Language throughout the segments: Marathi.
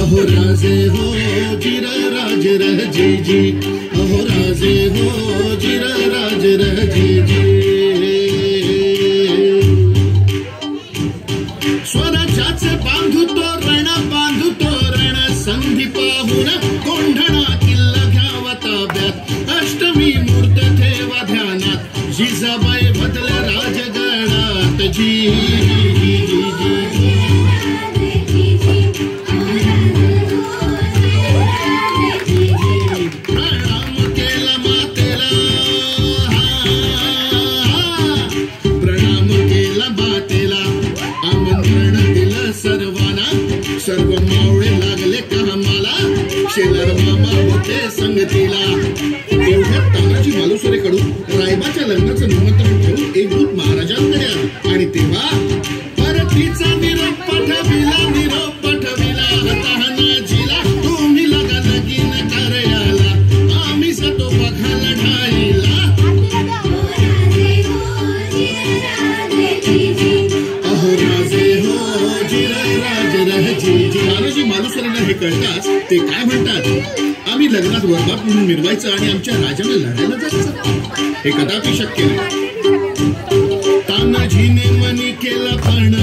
अहो राजे हो जिर राज रह जी जी, अहो राजे हो जिर राज रह जी जी। स्वराज्याचे बांधू तोरण बांधू तोरण, संधी पाहून कोंढणा किल्ला घ्यावा ताब्यात, अष्टमी मूर्त ठेवा ध्यानात, जिजाबाई बदल्या राजगडात जी जी जी जी। प्रणाम केला मातेला, प्रणाम केला मातेला, आमंत्रण दिलं सर्वांना, सर्व मावळे लागले कामाला, शेलार मामा होते संगतीला। एवढ्यात तानाजी मालुसरेकडून रायबाच्या लग्नाचं निमंत्रण घेऊन एक दूत महाराजांकडे आला आणि तेव्हा परतीचा निरोप पाठविला, निरोप पाठविला तानाजीला, तुम्ही लगा लगीन करायला, आम्ही जातो बघा लढाईला। अहो राजे हो जिर राज रह जी जी। तानाजी मालुसरेंना हे कळताच ते काय म्हणतात, आम्ही लग्नात वरबाप म्हणून मिरवायचं आणि आमच्या राजाला लढायला जायचं, हे कदापि शक्य नाही। तानाजीने मनी केलं पण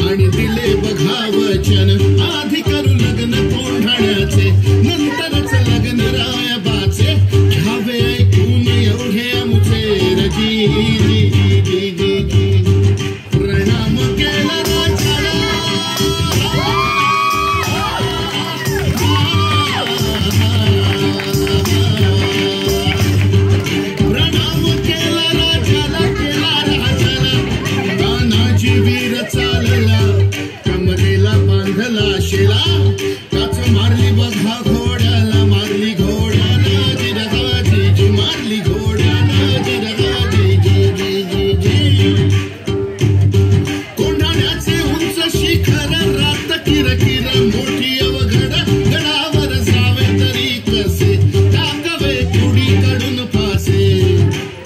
आणि दिले बघा वचन, आधी करू लग्न कोंढाण्याचे, नंतरच लग्न रायबाचे, घ्यावे ऐकून एवढे आमचे जी जी जी जी जी। प्रणाम केला राजाला, प्रणाम केला राजाला, केला राजाला, तानाजी वीर चालला, कमरेला बांधला शेला, काच मारली बघा घोड्याला, मारली घोड्याला जिरगा जी जी, मारली घोड्याला जिरगा जी जी जी जी जी। कोंढाण्याचे उंच शिखर रात किरकिर, मोठी अवघड गडावर जावे तरी कसे, टाकावे कुडीकडून फासे।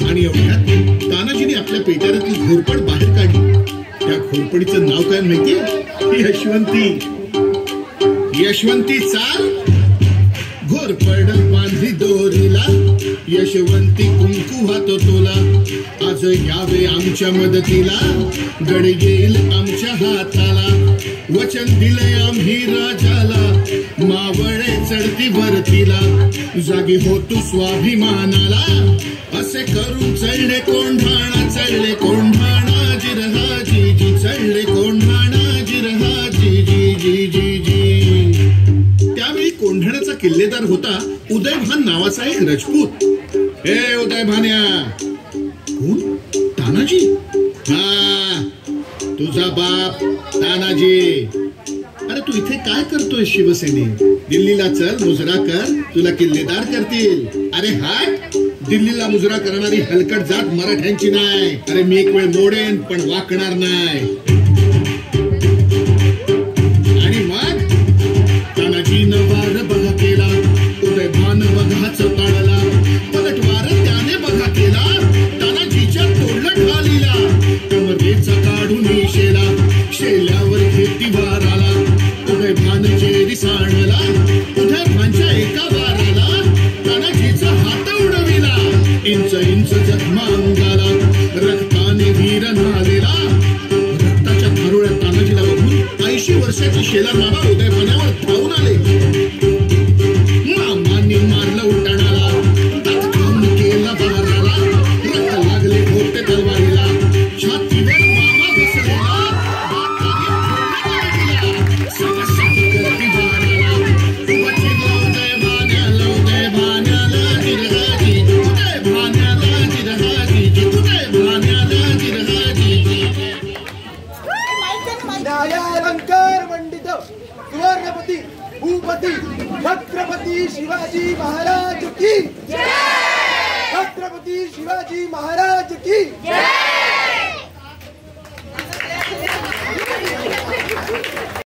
आणि एवढ्यात तानाजीने आपल्या पेटाऱ्यातली घोरपड बाहेर काढली, त्या घोरपडीचं नाव काय माहितीये, यशवंती। यशवंती चाल, घोरपड बांधली दोरीला, यशवंती कुंकू हातो तुला, आज यावे आमच्या मदतीला, गड येईल आमच्या हाताला, वचन दिलंय आम्ही राजाला, मावळे चढती भरतीला, जागी हो तू स्वाभिमानाला, असे करून चढले कोंढाणा, चढले कोंढाणा जिरहा जी जी, चढले कोंढाणा जिरहा जी जी जी जी जी। त्यावेळी कोंढाण्याचा किल्लेदार होता उदयभान नावाचा एक राजपूत। हे उदयभान्या, कोण? तानाजी? हा, तुझा बाप तानाजी। अरे तू इथे काय करतोय शिवसेनेत? दिल्लीला चल, मुजरा कर, तुला किल्लेदार करतील। अरे हट, दिल्लीला मुजरा करणारी हलकट जात मराठ्यांची नाही। अरे मी एक वेळ मोडेन पण वाकणार नाही। आणि मग तानाजीनं वार बघा केला, उदयभान बघाच टाळला, पलटवार त्याने बघा केला, तानाजीच्या तोडलं ढालीला, कमरेचा काढून शेला, शेल्यावर घेती वार आला, उदयभान चेरी सांडला, उदयभानच्या एका वाराला तानाजीचा हात उडविला, इंच इंच जखमा अंगाला, रक्ताने वीर नालेला। रक्ताच्या धारुळ्यात तानाजीला बघून 80 वर्षाची शेलार मामा उदयभानावर धावून आले। मामांनी मारलं उड्डाणाला, दात खाऊन केला बाराला, रक्त लागले होते तलवारीला, छातीवर मामा बसलेला, करती बाराला, बचिला उदयभान्याला, उदयभान्याला जिरहा जी, उदयभान्याला जिरहा जी जी, उदयभान्याला जिरहा जी जी। न्यायालंकार मंडित सुवर्णपती भूपती छत्रपती शिवाजी महाराज की जय, छत्रपती शिवाजी महाराज की जय।